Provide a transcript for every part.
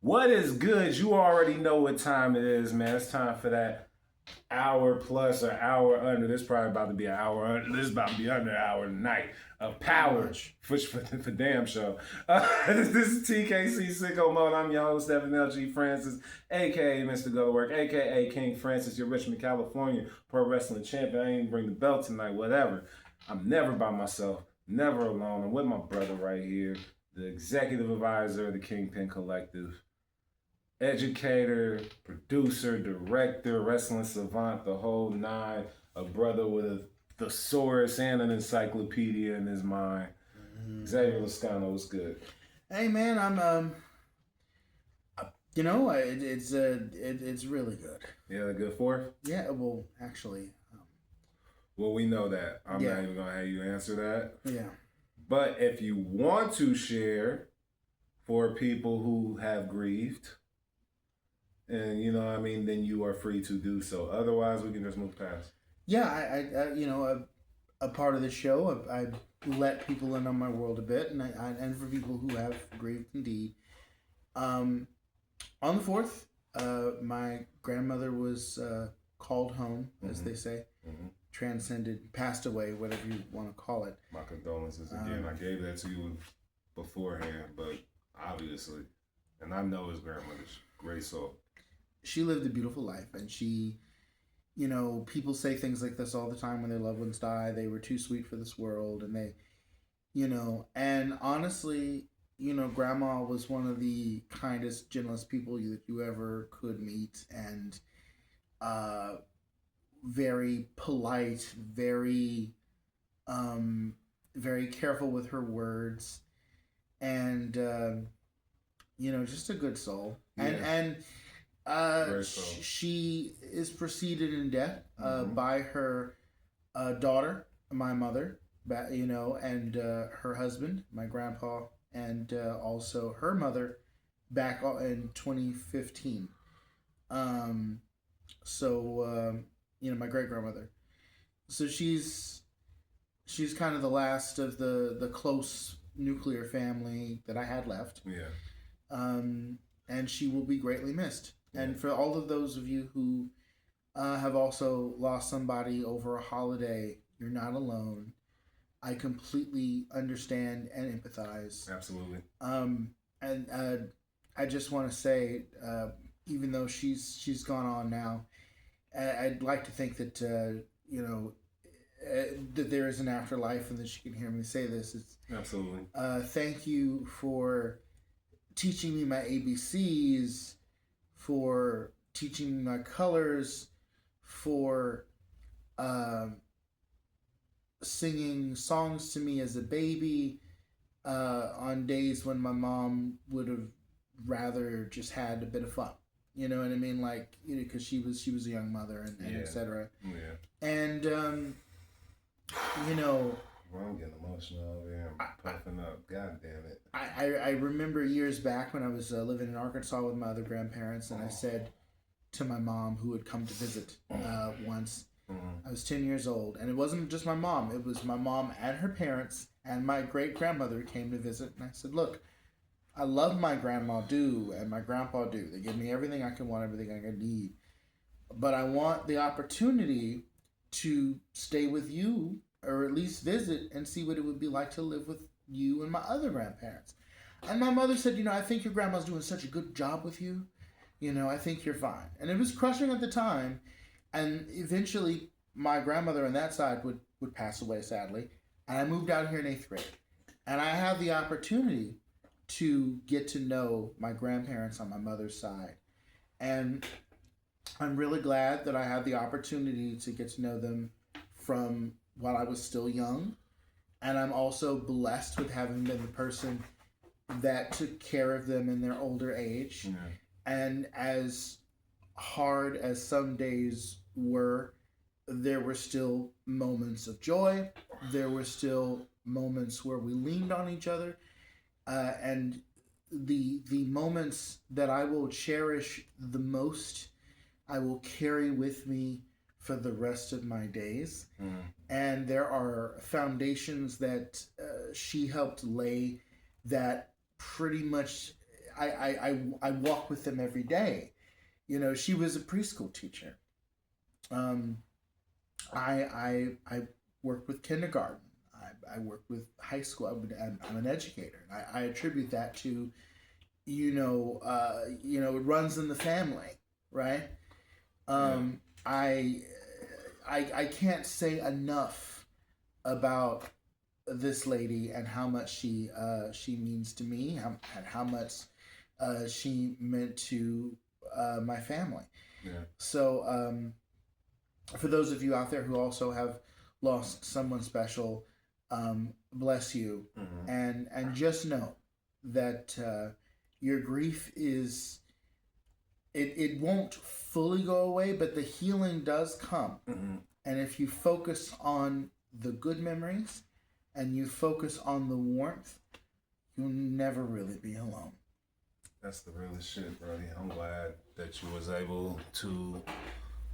What is good? You already know what time it is, man. It's time for that hour plus or hour under. This probably about to be an hour under. This is about to be under an hour tonight of power for damn show. This is TKC Sicko Mode. I'm your host, Evan L.G. Francis, a.k.a. Mr. Go to Work, a.k.a. King Francis, your Richmond, California pro wrestling champion. I ain't even bring the belt tonight, whatever. I'm never by myself, never alone. I'm with my brother right here, the executive advisor of the Kingpin Collective, educator, producer, director, wrestling savant, the whole nine, a brother with a thesaurus and an encyclopedia in his mind. Xavier Lascano, what's good? Hey man, I'm it's really good. Yeah, a good fourth? Yeah, well, actually. Well, we know that. I'm not even gonna have you answer that. Yeah. But if you want to share for people who have grieved, and you know what I mean, then you are free to do so. Otherwise, we can just move past. Yeah, I a part of the show, I let people in on my world a bit, and for people who have grieved indeed. On the 4th, my grandmother was called home, as they say, transcended, passed away, whatever you want to call it. My condolences again. I gave that to you beforehand, but obviously, and I know his grandmother's great soul. She lived a beautiful life, and she, people say things like this all the time when their loved ones die. They were too sweet for this world, and they, and honestly, Grandma was one of the kindest, gentlest people that you ever could meet, and very polite, very, very careful with her words, and just a good soul, and. She is preceded in death by her daughter, my mother, and her husband, my grandpa, and also her mother back in 2015. My great grandmother. So she's kind of the last of the close nuclear family that I had left. Yeah. And she will be greatly missed. And for all of those of you who have also lost somebody over a holiday, you're not alone. I completely understand and empathize. Absolutely. And I just want to say, even though she's gone on now, I'd like to think that that there is an afterlife and that she can hear me say this. It's absolutely. Thank you for teaching me my ABCs, for teaching me my colors, for singing songs to me as a baby on days when my mom would have rather just had a bit of fun. You know what I mean? Like, because she was a young mother and etc. Yeah. And well, I'm getting emotional over here. I'm puffing up. God damn it. I remember years back when I was living in Arkansas with my other grandparents, and I said to my mom, who had come to visit once, I was 10 years old, and it wasn't just my mom. It was my mom and her parents and my great-grandmother came to visit, and I said, look, I love my grandma do and my grandpa do. They give me everything I can want, everything I can need. But I want the opportunity to stay with you, or at least visit and see what it would be like to live with you and my other grandparents. And my mother said, I think your grandma's doing such a good job with you. I think you're fine. And it was crushing at the time. And eventually my grandmother on that side would pass away, sadly. And I moved out here in 8th grade. And I had the opportunity to get to know my grandparents on my mother's side. And I'm really glad that I had the opportunity to get to know them from while I was still young. And I'm also blessed with having been the person that took care of them in their older age. Yeah. And as hard as some days were, there were still moments of joy. There were still moments where we leaned on each other. And the moments that I will cherish the most, I will carry with me for the rest of my days. And there are foundations that she helped lay that pretty much I walk with them every day. You know, she was a preschool teacher. I work with kindergarten. I work with high school. I'm an educator. I attribute that to, it runs in the family, right? I can't say enough about this lady and how much she means to me, and how much she meant to my family. Yeah. So for those of you out there who also have lost someone special, bless you, and just know that your grief is it won't fully go away, but the healing does come. And if you focus on the good memories and you focus on the warmth, you'll never really be alone. That's the realest shit, Brody. I'm glad that you was able to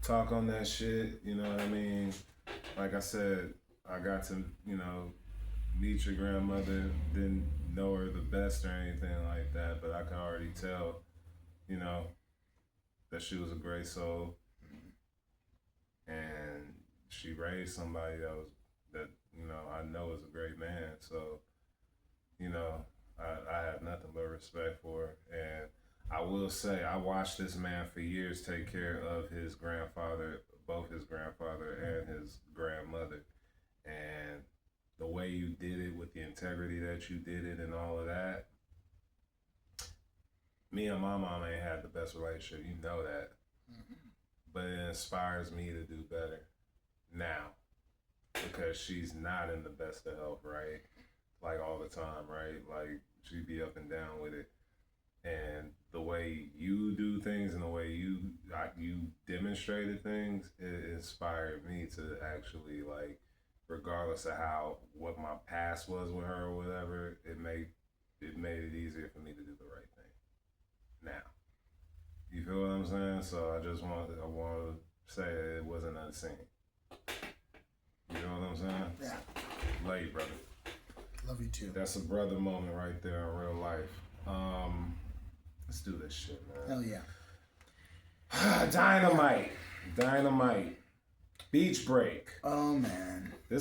talk on that shit. You know what I mean? Like I said, I got to, meet your grandmother. Didn't know her the best or anything like that, but I could already tell, that she was a great soul. And she raised somebody that I know is a great man. So, I have nothing but respect for her. And I will say, I watched this man for years take care of his grandfather, both his grandfather and his grandmother. And the way you did it, with the integrity that you did it and all of that, me and my mom ain't had the best relationship, you know that. But it inspires me to do better now, because she's not in the best of health, right? Like all the time, right? Like she be up and down with it. And the way you do things and the way you demonstrated things, it inspired me to actually, like, regardless of what my past was with her or whatever, it made it easier for me to do the right thing now. You feel what I'm saying? So I want to say that it wasn't unseen. You know what I'm saying? Yeah. Love you, brother. Love you too. That's a brother moment right there in real life. Let's do this shit, man. Hell yeah. Dynamite. Beach break. Oh man. I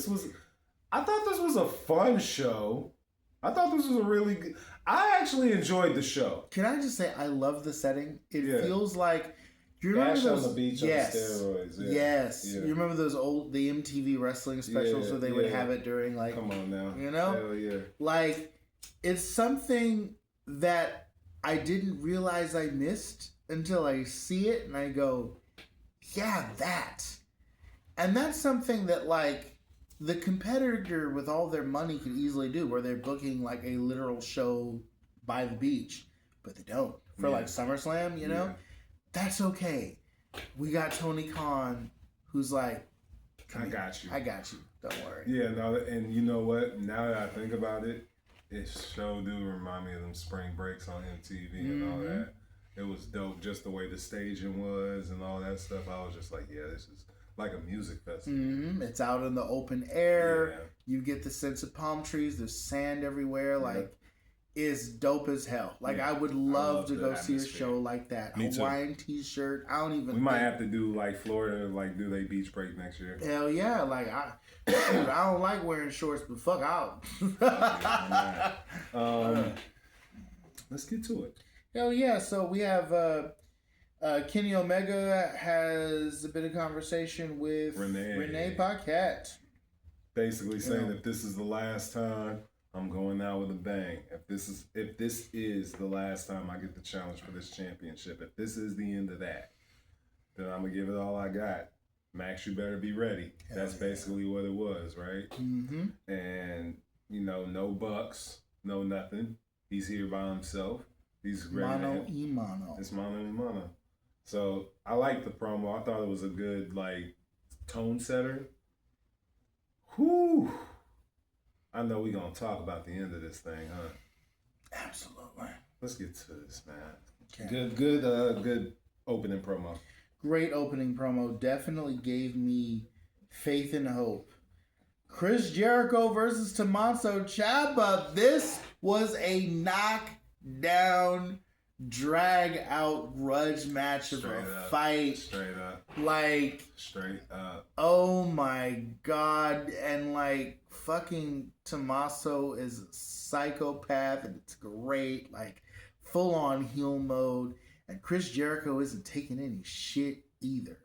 thought this was a fun show. I thought this was a really good, I actually enjoyed the show. Can I just say, I love the setting. It feels like, you remember Ash those on the beach on steroids. Yeah. Yes. Yeah. You remember those the MTV wrestling specials where they would have it during, like, come on now. Hell yeah. Like, it's something that I didn't realize I missed until I see it and I go, yeah, that. And that's something that, like, the competitor with all their money could easily do, where they're booking, like, a literal show by the beach, but they don't. For, like, SummerSlam, That's okay. We got Tony Khan, who's like, I got you. Don't worry. Yeah, no, and you know what? Now that I think about it, it sure do remind me of them spring breaks on MTV and all that. It was dope, just the way the staging was and all that stuff. I was just like, yeah, this is like a music festival. It's out in the open air. Yeah. You get the sense of palm trees. There's sand everywhere. Like, it's dope as hell. Like, I would love to go see a show like that. Me Hawaiian t-shirt. I don't even. We might have to do, like, Florida, like, do they beach break next year? Hell yeah. Like, I don't like wearing shorts, but fuck out. Let's get to it. Hell yeah. So we have Kenny Omega has a bit of conversation with Renee Paquette. Basically saying, if this is the last time, I'm going out with a bang. If this is the last time I get the challenge for this championship, if this is the end of that, then I'm gonna give it all I got. Max, you better be ready. That's basically what it was, right? And no Bucks, no nothing. He's here by himself. He's ready. Mono. It's mono. So I liked the promo. I thought it was a good, like, tone setter. Whew. I know we're going to talk about the end of this thing, huh? Absolutely. Let's get to this, man. Okay. Good opening promo. Great opening promo. Definitely gave me faith and hope. Chris Jericho versus Tommaso Ciampa. This was a knockdown drag out grudge match of Straight a up. fight. Straight up. Like, Straight up. oh my god. And like, fucking Tommaso is a psychopath, and it's great. Like, full on heel mode. And Chris Jericho isn't taking any shit either.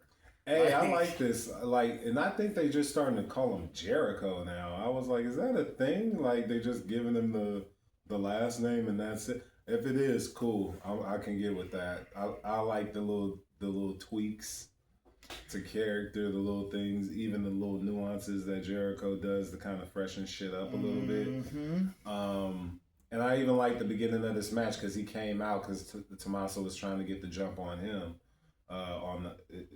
Hey, I like this. Like, and I think they just starting to call him Jericho now. I was like, is that a thing? Like, they just giving him the last name and that's it. If it is, cool. I can get with that. I like the little tweaks to character, the little things, even the little nuances that Jericho does to kind of freshen shit up a little bit. And I even like the beginning of this match because he came out because Tommaso was trying to get the jump on him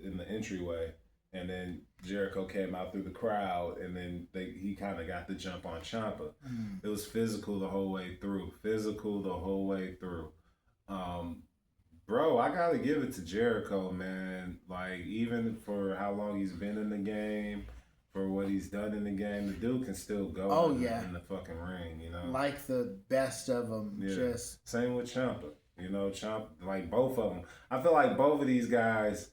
in the entryway, and then Jericho came out through the crowd, and then he kind of got the jump on Ciampa. It was physical the whole way through. Bro, I gotta give it to Jericho, man. Like, even for how long he's been in the game, for what he's done in the game, the dude can still go in the fucking ring, you know? Like the best of them. Yeah. Just same with Ciampa. You know, Ciampa, like both of them. I feel like both of these guys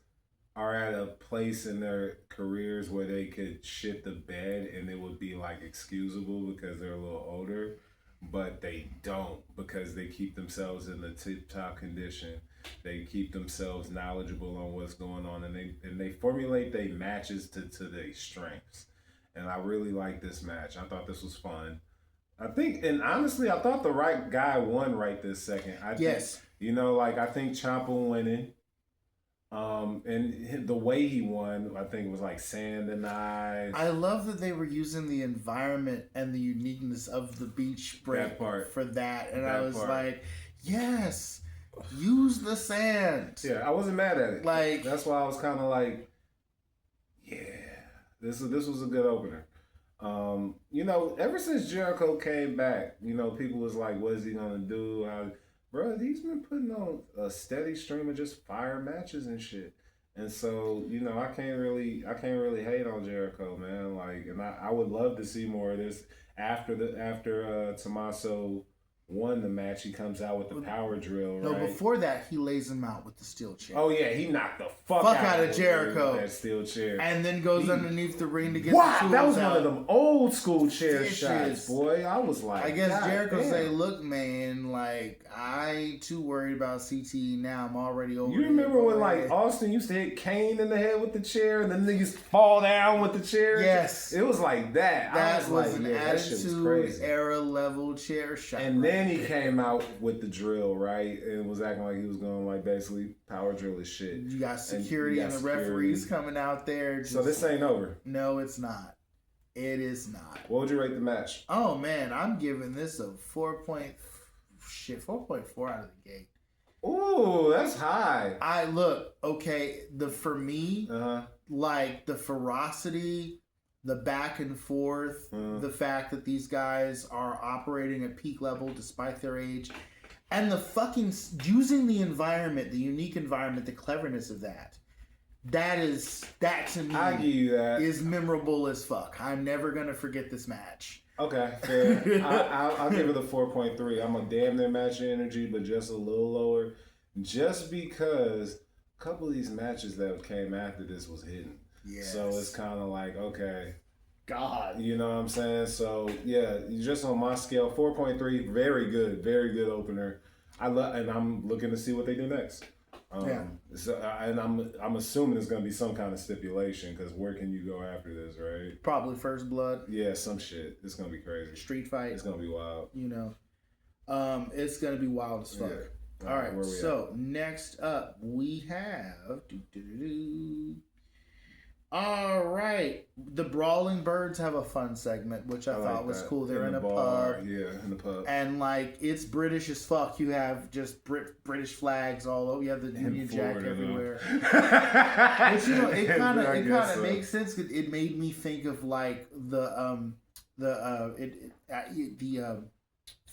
are at a place in their careers where they could shit the bed and it would be like excusable because they're a little older, but they don't because they keep themselves in the tip-top condition. They keep themselves knowledgeable on what's going on, and they formulate their matches to their strengths. And I really like this match. I thought this was fun. I think, and honestly, I thought the right guy won right this second. yes. You know, like, I think Ciampa winning. And the way he won, I think it was like sand and eyes. I love that they were using the environment and the uniqueness of the beach break for that. And I was like, yes, use the sand. Yeah, I wasn't mad at it. Like, that's why I was kind of like, yeah, this was a good opener. You know, ever since Jericho came back, you know, people was like, what is he gonna do? Bro, he's been putting on a steady stream of just fire matches and shit. And so, you know, I can't really hate on Jericho, man. Like, and I would love to see more of this after Tommaso won the match. He comes out with the power drill, right? No, before that, he lays him out with the steel chair. Oh yeah, he knocked the fuck out of Jericho with that steel chair, and then goes underneath the ring to get the tools that was out. one of them old school chair shots, boy. I was like, I guess Jericho say, "Look, man, like I ain't too worried about CTE now. I'm already over." You remember when like Austin used to hit Kane in the head with the chair, and then niggas fall down with the chair? Yes, it was like that. That was an Attitude Era level chair shot. And then he came out with the drill, right, and was acting like he was going like basically power drill his shit. You got security and the referees coming out there. So this ain't over. No, it's not. It is not. What would you rate the match? Oh man, I'm giving this a 4.4 out of the gate. Ooh, that's high. For me, like the ferocity, the back and forth, the fact that these guys are operating at peak level despite their age, and the fucking using the environment, the unique environment, the cleverness of that. That to me, I give you that, is memorable as fuck. I'm never gonna forget this match. Okay, fair. I'll give it a 4.3. I'm a damn near match energy, but just a little lower, just because a couple of these matches that came after this was hidden. Yes. So it's kind of like, okay, God, you know what I'm saying? So yeah, just on my scale, 4.3, very good opener. And I'm looking to see what they do next. So, and I'm assuming it's gonna be some kind of stipulation, because where can you go after this, right? Probably First Blood. Yeah, some shit. It's gonna be crazy. Street fight. It's gonna be wild. You know, it's gonna be wild as fuck. Yeah. All right. So next up we have. All right, the Brawling Birds have a fun segment, which I thought was cool. They're in a bar, pub. Yeah, in the pub. And, like, it's British as fuck. You have just British flags all over. You have the Union Jack everywhere. But, you know, it kind of makes sense. It made me think of, like, the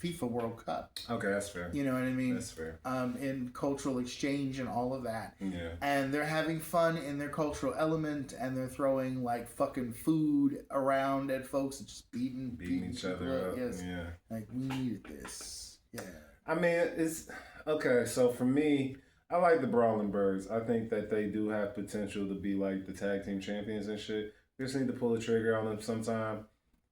FIFA World Cup. Okay, that's fair. You know what I mean? That's fair. In cultural exchange and all of that. Yeah. And they're having fun in their cultural element, and they're throwing like fucking food around at folks and just beating each other up. Yes. Yeah. Like, we needed this. Yeah. I mean, it's Okay, so for me, I like the Brawling Birds. I think that they do have potential to be like the tag team champions and shit. We just need to pull the trigger on them sometime.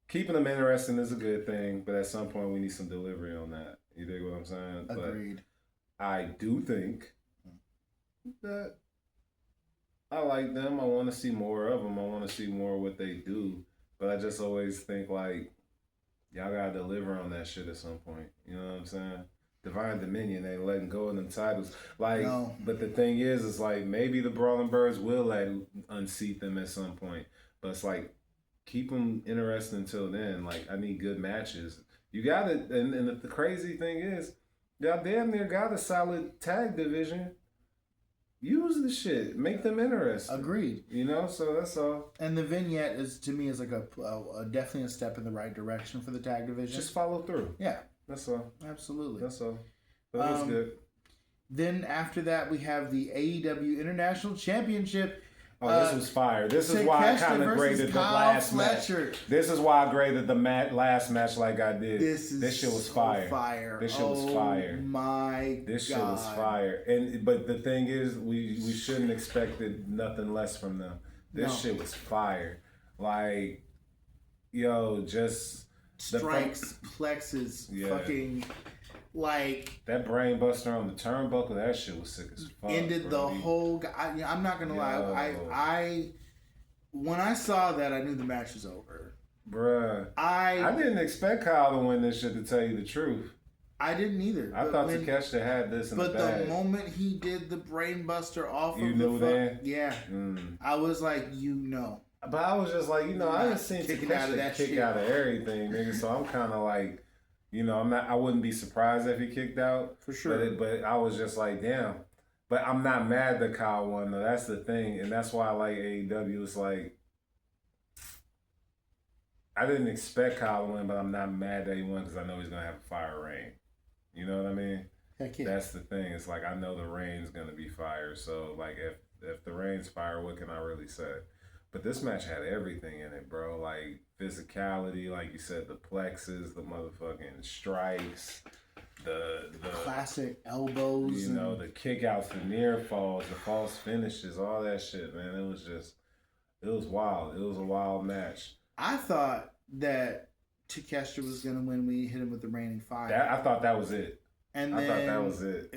Keeping them interesting is a good thing, but at some point we need some delivery on that. You dig what I'm saying? Agreed. But I do think that I like them. I want to see more of them. I want to see more of what they do. But I just always think like y'all gotta deliver on that shit at some point. You know what I'm saying? Divine Dominion ain't letting go of them titles. Like, No. but the thing is like maybe the Brawling Birds will unseat them at some point. But it's like keep them interesting until then. Like I need good matches. You got it, and the crazy thing is, y'all damn near got a solid tag division. Use the shit, make them interesting. Agreed. You know, so that's all. And the vignette is to me is like a definitely a step in the right direction for the tag division. Just follow through. Yeah, that's all. Absolutely. That's all. That was good. Then after that, we have the AEW International Championship. Oh, this was fire. This is why I kind of graded the last match. This is why I graded the last match like I did. This shit was fire. This shit was fire. This shit was fire. But the thing is, we shouldn't expected nothing less from them. This shit was fire. Like, yo, just strikes, plexes, fucking. Like that brain buster on the turnbuckle, that shit was sick as fuck. Ended the whole. I'm not gonna lie. I when I saw that, I knew the match was over. Bruh, I didn't expect Kyle to win this shit. To tell you the truth, I didn't either. I thought Takeshita had this in the bag. But the moment he did the brain buster off, you knew that. Yeah, I was like, But I was just like, I didn't see Takeshita kick out of everything, nigga. So I'm kind of like. I wouldn't be surprised if he kicked out. For sure. But I was just like, damn. But I'm not mad that Kyle won, though. That's the thing. And that's why I like AEW. It's like, I didn't expect Kyle to win, but I'm not mad that he won because I know he's going to have a fire reign. You know what I mean? Heck yeah. That's the thing. It's like, I know the reign's going to be fire. So, like, if the reign's fire, what can I really say? But this match had everything in it, bro. Like, physicality, like you said, the plexes, the motherfucking strikes, the classic elbows. The kickouts, the near falls, the false finishes, all that shit, man. It was wild. It was a wild match. I thought that Takeshita was going to win when he hit him with the raining fire. I thought that was it. And I thought that was it.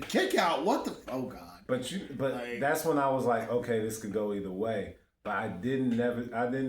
Kick out, what the... Oh, God. But that's when I was like, okay, this could go either way. But I didn't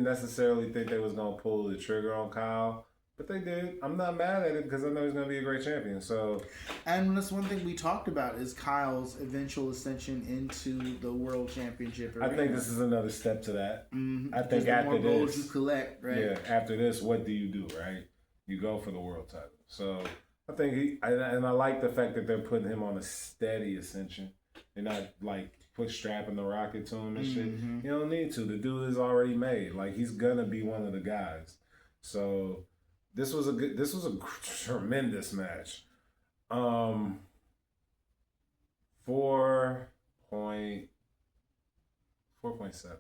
necessarily think they was gonna pull the trigger on Kyle, but they did. I'm not mad at it because I know he's gonna be a great champion. So, and that's one thing we talked about is Kyle's eventual ascension into the world championship arena. I think this is another step to that. Mm-hmm. I think after this, goals you collect, right? Yeah. After this, what do you do, right? You go for the world title. So I think I like the fact that they're putting him on a steady ascension. They're not like. Strapping the rocket to him and shit. You don't need to. The dude is already made. Like he's gonna be one of the guys. So this was a tremendous match. 4.7.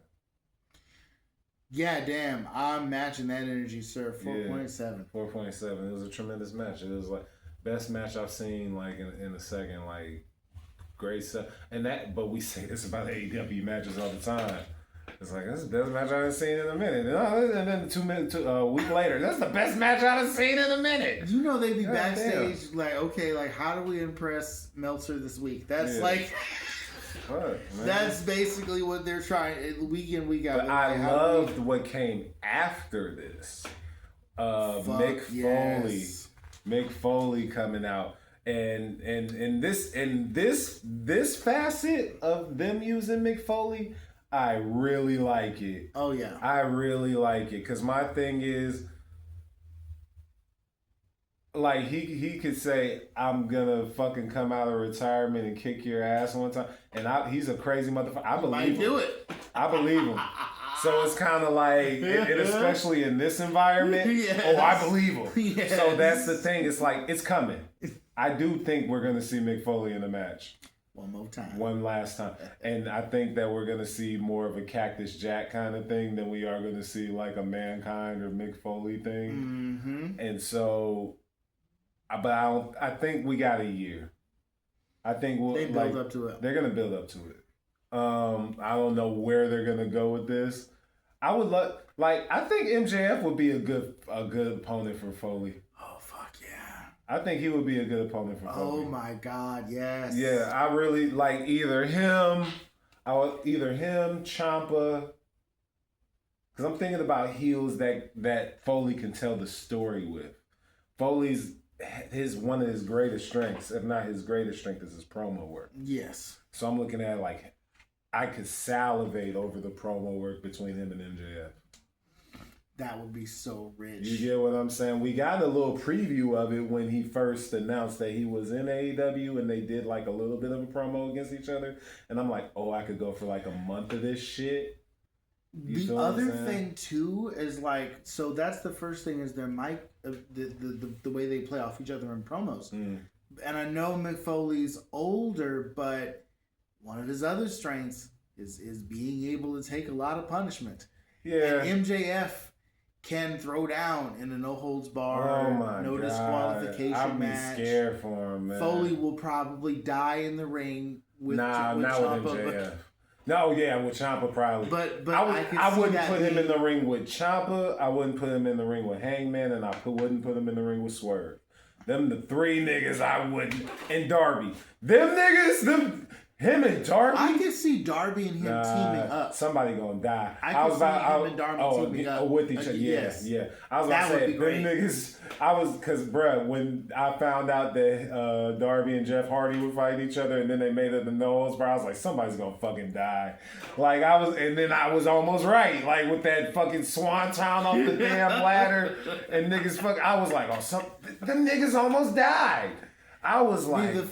Yeah, damn. I'm matching that energy, sir. 4.7. 4.7. It was a tremendous match. It was like best match I've seen like in a second. Like great stuff. But we say this about AEW matches all the time. It's like, that's the best match I've seen in a minute. And then a week later, that's the best match I've seen in a minute. They be backstage like, okay, like, how do we impress Meltzer this week? That's Fuck, that's basically what they're trying week in, week out. But I loved what came after this. Mick Foley. Mick Foley coming out. And this facet of them using Mick Foley, I really like it. Oh yeah, I really like it because my thing is, like he could say, "I'm gonna fucking come out of retirement and kick your ass one time," and he's a crazy motherfucker. I believe him. Do it. I believe him. So it's kind of like, and especially in this environment, yes. I believe him. Yes. So that's the thing. It's like it's coming. I do think we're going to see Mick Foley in the match. One more time. One last time. And I think that we're going to see more of a Cactus Jack kind of thing than we are going to see like a Mankind or Mick Foley thing. Mm-hmm. And so, but I think we got a year. I think they build up to it. They're gonna build up to it. I don't know where they're gonna go with this. I would I think MJF would be a good opponent for Foley. Oh fuck yeah! I think he would be a good opponent for Foley. Oh my god, yes. Yeah, I really like either him, Ciampa. Because I'm thinking about heels that Foley can tell the story with. Foley's one of his greatest strengths, if not his greatest strength, is his promo work. Yes. So I'm looking at I could salivate over the promo work between him and MJF. That would be so rich. You get what I'm saying? We got a little preview of it when he first announced that he was in AEW and they did a little bit of a promo against each other. And I'm like, oh, I could go for a month of this shit. The other thing too is so that's the first thing is their mic, the way they play off each other in promos. And I know Mick Foley's older, but one of his other strengths is being able to take a lot of punishment. Yeah. And MJF can throw down in a no holds bar, no disqualification match. I'd be scared for him, man. Foley will probably die in the ring with not Ciampa, with MJF. No, yeah, with Ciampa probably. But I wouldn't put him in the ring with Ciampa. I wouldn't put him in the ring with Hangman, and I wouldn't put him in the ring with Swerve. Them the three niggas I wouldn't. And Darby. Them niggas, him and Darby. I could see Darby and him teaming up. Somebody gonna die. I could see him and Darby teaming up with each other. Yes. Yeah. I was gonna say them niggas. Because bruh, when I found out that Darby and Jeff Hardy would fight each other, and then they made it the nose, bro, I was like, somebody's gonna fucking die. And then I was almost right, with that fucking swanton off the damn ladder, and niggas I was like, them niggas almost died. I was like, the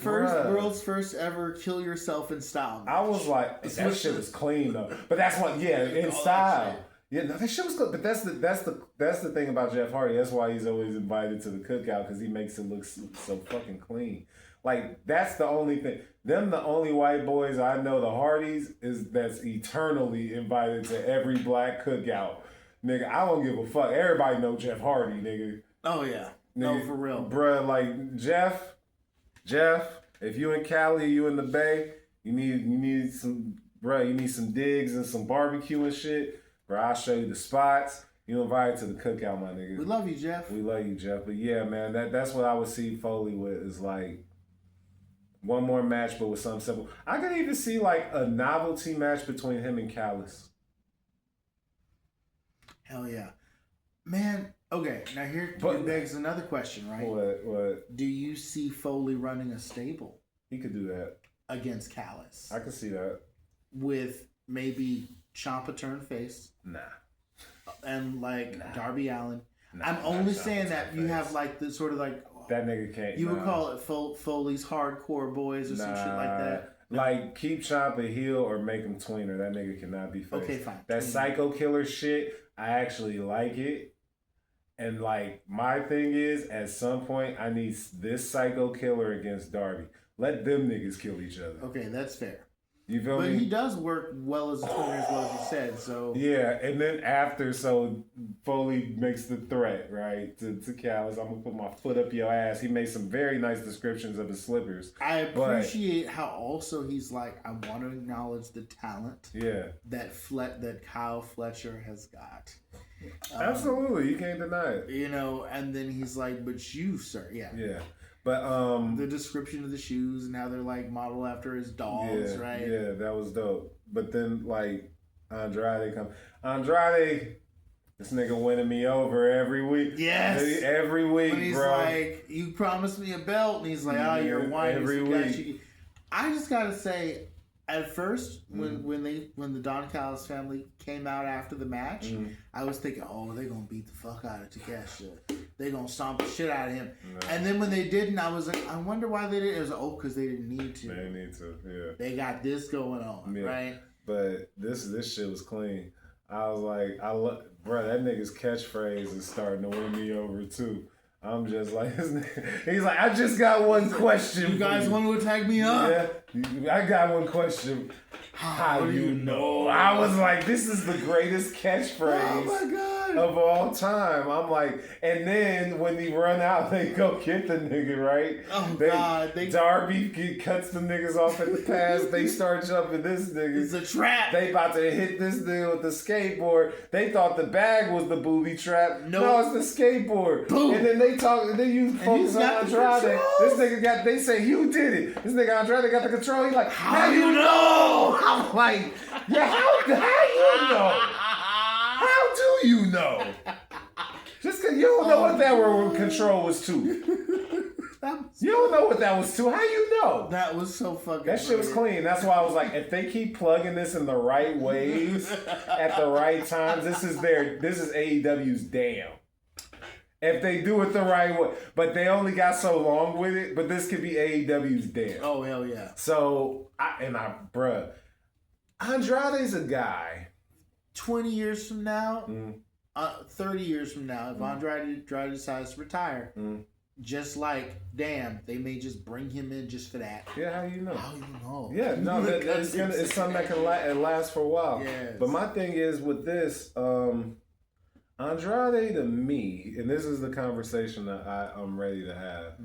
world's first ever kill yourself in style match. I was like, that shit was clean though. But that's what, in style. Yeah, no, that shit was good. But that's the thing about Jeff Hardy. That's why he's always invited to the cookout, because he makes it look so fucking clean. That's the only thing. Them the only white boys I know, the Hardys, that's eternally invited to every black cookout. Nigga, I don't give a fuck. Everybody know Jeff Hardy, nigga. Oh yeah. Nigga, no, for real. Bruh, Jeff, if you in Cali, you in the Bay, you need some digs and some barbecue and shit, bro. I'll show you the spots. You invited to the cookout, my nigga. We love you, Jeff. We love you, Jeff. But yeah, man, that's what I would see Foley with, is one more match, but with something simple. I could even see a novelty match between him and Callis. Hell yeah, man. Okay, now here begs another question, right? What? Do you see Foley running a stable? He could do that against Callis. I could see that. With maybe Ciampa turn face. Nah. And Darby Allin. I'm only saying that you have the sort of that nigga can't. You would call it Foley's Hardcore Boys or some shit like that. Keep Ciampa heel or make him tweener. That nigga cannot be face. Okay, fine. That Psycho Killer shit, I actually like it. And my thing is, at some point, I need this Psycho Killer against Darby. Let them niggas kill each other. Okay, that's fair. You feel me? But he does work well as a tweener, as well as you said. So yeah, and then after, Foley makes the threat, right, to Callis. I'm gonna put my foot up your ass. He made some very nice descriptions of his slippers. I appreciate how also he's I want to acknowledge the talent. Yeah. That Kyle Fletcher has got. Absolutely, you can't deny it. And then he's but you, sir, yeah. Yeah. But the description of the shoes and how they're modeled after his dogs, right? Yeah, that was dope. But then Andrade come. Andrade, this nigga winning me over every week. Yes. Every week, when he's bro. You promised me a belt, and he's you're whining. Every week. I just gotta say, at first, when the Don Callis family came out after the match, I was thinking, they're gonna beat the fuck out of Takeshi. They're gonna stomp the shit out of him. No. And then when they didn't, I was I wonder why they didn't. It was because they didn't need to. They didn't need to. Yeah. They got this going on, right? But this shit was clean. I was bro, that nigga's catchphrase is starting to win me over too. I'm just like, he's like, I just got one question. You guys want to tag me up? Yeah, I got one question. How you know? I was like, this is the greatest catchphrase Oh my God. of all time. I'm like, and then when they run out, they go get the nigga, right? Oh God. Darby cuts the niggas off at the pass. They start jumping this nigga. It's a trap. They about to hit this nigga with the skateboard. They thought the bag was the booby trap. Nope. No, it's the skateboard. Boom. And then they talk, and then you focus on Andrade. This nigga got, they say, you did it. This nigga Andrade got the control. He like, how you know? I'm like, yeah, how you know? How do you know? Just because you don't know what that word control was to. You don't know what that was to. How you know? That was so fucking That shit was clean. That's why I was like, if they keep plugging this in the right ways at the right times, this is AEW's damn. If they do it the right way. But they only got so long with it, but this could be AEW's damn. Oh, hell yeah. So, bruh, Andrade's a guy. 20 years from now, 30 years from now, if Andrade decides to retire, just like, damn, they may just bring him in just for that. Yeah, how you know? How you know? Yeah, no, it's something that can last for a while. Yes. But my thing is with this, Andrade to me, and this is the conversation that I'm ready to have.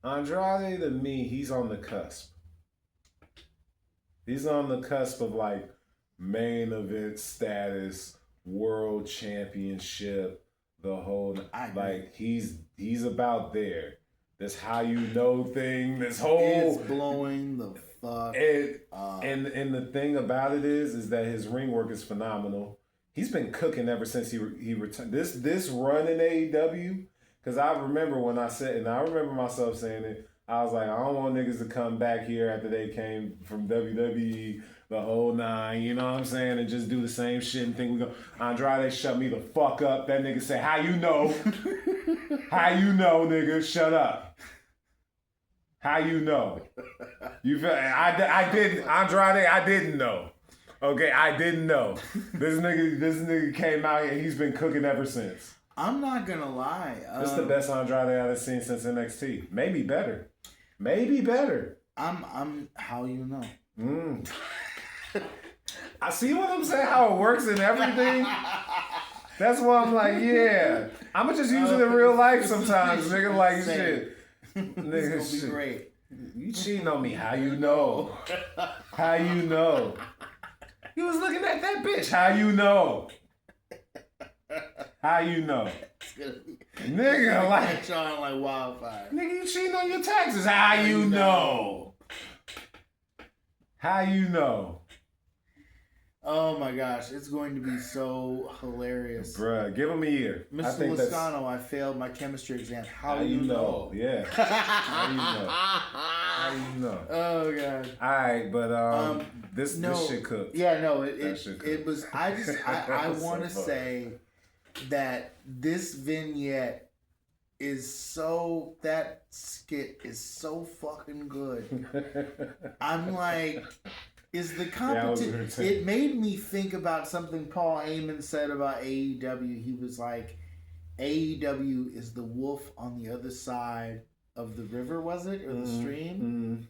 Andrade to me, he's on the cusp. He's on the cusp of like main event status, world championship, the whole like he's about there. This how you know thing, this whole it's blowing the fuck up. And the thing about it is that his ring work is phenomenal. He's been cooking ever since he returned. This run in AEW, because I remember when I said, and I remember myself saying it, I was like, I don't want niggas to come back here after they came from WWE, the whole nine, you know what I'm saying, and just do the same shit and think we go, Andrade, shut me the fuck up. That nigga say, how you know? How you know, nigga? Shut up. How you know? You feel? I didn't, Andrade, I didn't know. Okay, I didn't know. This nigga came out and he's been cooking ever since. I'm not gonna lie. This is the best Andrade I've seen since NXT. Maybe better. I'm how you know. I see what I'm saying, how it works and everything. That's why I'm like, yeah. I'ma just use it in real life sometimes, nigga. Like shit. Nigga, it's gonna be great. You cheating on me, how you know? How you know? You was looking at that bitch. How you know? How you know? Nigga, like shine like wildfire. Nigga, you cheating on your taxes. How you know? How you know? Oh my gosh, it's going to be so hilarious. Bruh, give him a year. Mr. Lascano, I failed my chemistry exam. How you know? Yeah. How you know? How you know? Oh god. Alright, but this shit cooked. Yeah, no, it was I want to say that this vignette is so, that skit is so fucking good. I'm like, is the competition? It made me think about something Paul Heyman said about AEW. He was like, AEW is the wolf on the other side of the river, was it? Or the stream?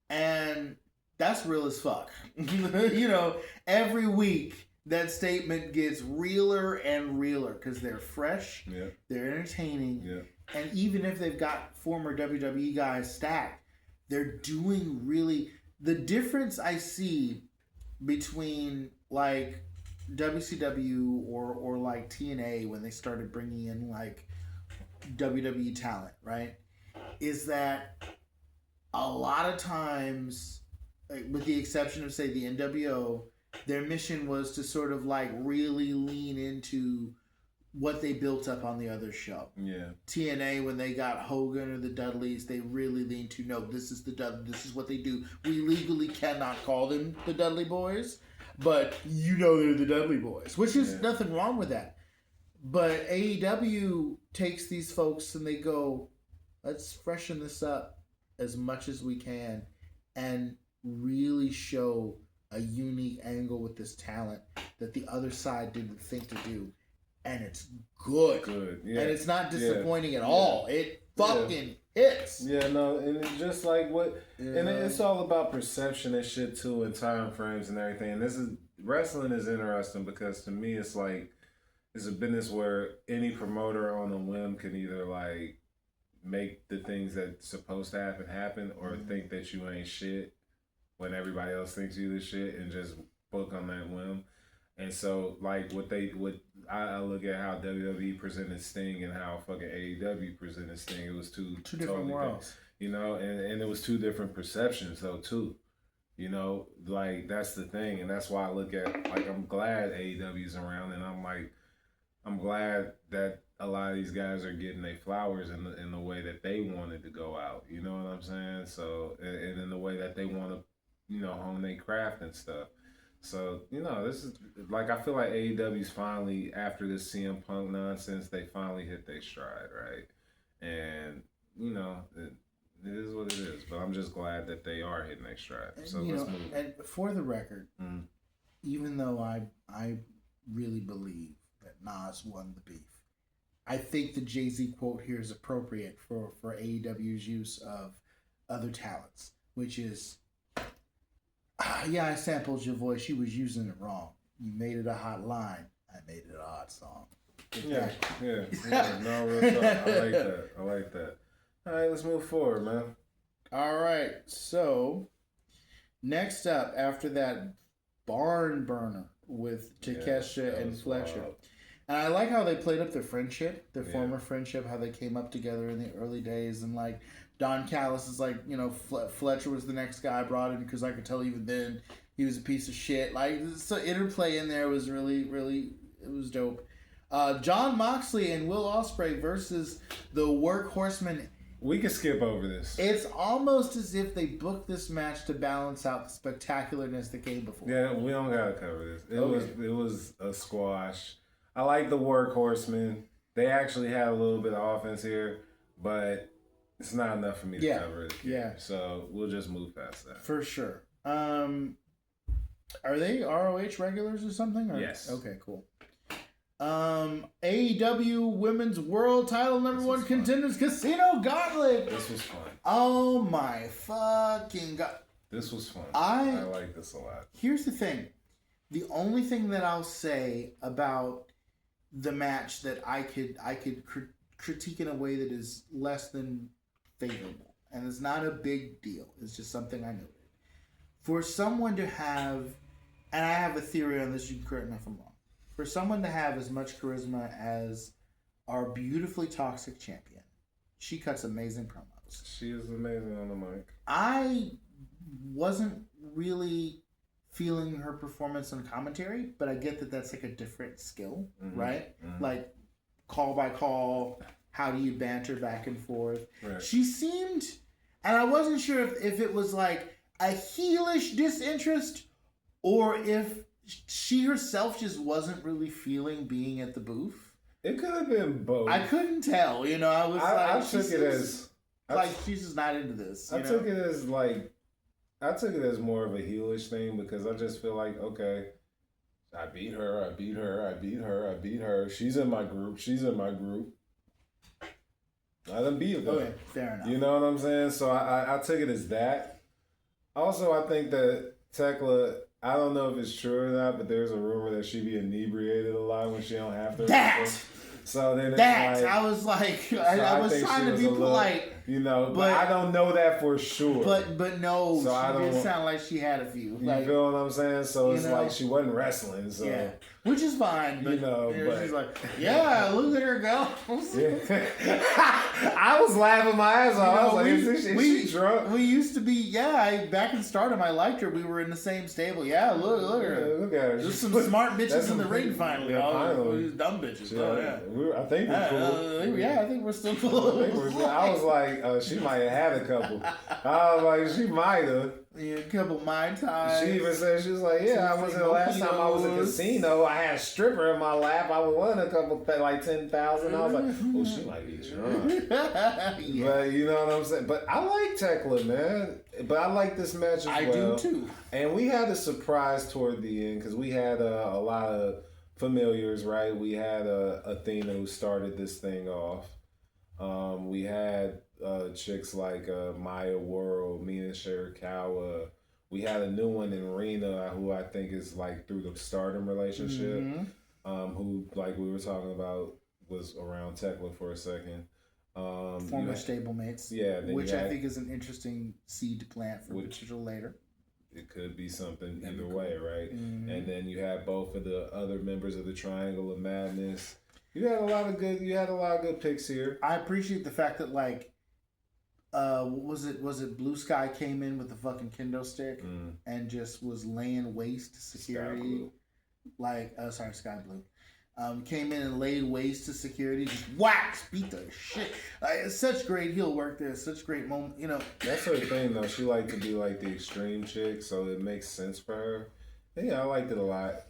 And that's real as fuck. You know, every week that statement gets realer and realer because they're fresh, they're entertaining, and even if they've got former WWE guys stacked, they're doing really... The difference I see between like WCW or like TNA when they started bringing in like WWE talent, right, is that a lot of times, like, with the exception of say the NWO, their mission was to sort of like really lean into what they built up on the other show. Yeah. TNA, when they got Hogan or the Dudleys, they really leaned to, no, this is the Dudley, this is what they do. We legally cannot call them the Dudley Boys, but you know they're the Dudley Boys, which is nothing wrong with that. But AEW takes these folks and they go, let's freshen this up as much as we can and really show a unique angle with this talent that the other side didn't think to do. and it's good. Yeah. And it's not disappointing at all. It fucking hits. Yeah, no, and it's just like what, and it's all about perception and shit too, and time frames and everything. And wrestling is interesting because to me, it's like it's a business where any promoter on a whim can either like make the things that's supposed to happen, or think that you ain't shit when everybody else thinks you the shit, and just book on that whim. And so, like, I look at how WWE presented Sting and how fucking AEW presented Sting. It was two different worlds, you know, and it was two different perceptions though too. You know, like that's the thing, and that's why I look at like I'm glad AEW's around, and I'm glad that a lot of these guys are getting their flowers in the way that they wanted to go out. You know what I'm saying? So, and in the way that they want to, you know, hone their craft and stuff. So, you know, this is like I feel like AEW's finally, after this CM Punk nonsense, they finally hit their stride, right? And you know, it is what it is. But I'm just glad that they are hitting their stride. So let's move. And for the record, even though I really believe that Nas won the beef, I think the Jay-Z quote here is appropriate for AEW's use of other talents, which is, yeah, I sampled your voice. You was using it wrong. You made it a hot line. I made it a hot song. Yeah. No, real talk. I like that. All right, let's move forward, man. All right. So, next up, after that barn burner with TKC and Fletcher. Wild. And I like how they played up their friendship, their former friendship, how they came up together in the early days. And like Don Callis is like, you know, Fletcher was the next guy I brought in because I could tell even then he was a piece of shit. Like, so interplay in there was really, really, it was dope. John Moxley and Will Ospreay versus the Workhorsemen. We can skip over this. It's almost as if they booked this match to balance out the spectacularness that came before. Yeah, we don't gotta cover this. It was a squash. I like the Workhorsemen. They actually had a little bit of offense here, but it's not enough for me to cover it. Yeah. So we'll just move past that. For sure. Are they ROH regulars or something? Yes. Okay, cool. AEW Women's World Title #1 contenders Casino Gauntlet. This was fun. Oh my fucking god. This was fun. I like this a lot. Here's the thing. The only thing that I'll say about the match that I could critique in a way that is less than favorable, and it's not a big deal. It's just something I noted. For someone to have, and I have a theory on this, you can correct me if I'm wrong. For someone to have as much charisma as our beautifully toxic champion, she cuts amazing promos. She is amazing on the mic. I wasn't really feeling her performance on commentary, but I get that that's like a different skill, right? Like call by call, how do you banter back and forth? Right. She seemed, and I wasn't sure if it was like a heelish disinterest or if she herself just wasn't really feeling being at the booth. It could have been both. I couldn't tell, you know. I took it as like she's just not into this. I took it as more of a heelish thing because I just feel like, okay, I beat her. She's in my group. I done beat her. Okay, fair enough. You know what I'm saying? So I took it as that. Also, I think that Tekla, I don't know if it's true or not, but there's a rumor that she be inebriated a lot when she don't have to. That! So then I was like, I was trying to be polite. You know, but I don't know that for sure. But no, so she did sound like she had a few. You feel what I'm saying? So it's like she wasn't wrestling. So. Yeah. Which is fine. But, but she's like, yeah, look at her go. I was laughing my ass off. I was like, is she drunk? We used to be, back in Stardom, I liked her. We were in the same stable. Yeah, look at her. Yeah, look at her. There's some smart bitches in the ring finally. These dumb bitches. I think we're cool. I think we're still cool. I was like, she might have had a couple. I was like, she might have. Yeah, a couple Mai Tais. She even said, she was like, I was in the last time I was at casino, I had a stripper in my lap. I won a couple, like 10,000. I was like, oh, she might be drunk. But you know what I'm saying? But I like Tekla, man. But I like this match as well. I do too. And we had a surprise toward the end because we had a lot of familiars, right? We had Athena who started this thing off. We had chicks like Maya World, Mina Shirakawa. We had a new one in Rena who I think is like through the Stardom relationship. Who, like we were talking about, was around Tekla for a second. Former stablemates. Yeah. Which I think is an interesting seed to plant for potential later. It could be something either way, right? And then you have both of the other members of the Triangle of Madness. You had a lot of good picks here. I appreciate the fact that like was it Blue Sky came in with the fucking kendo stick and just was laying waste to security. Sky Blue. Came in and laid waste to security, just whacks, beat the shit. It's such great heel work there, such great moment, you know. That's her thing though. She liked to be like the extreme chick, so it makes sense for her. And yeah, I liked it a lot.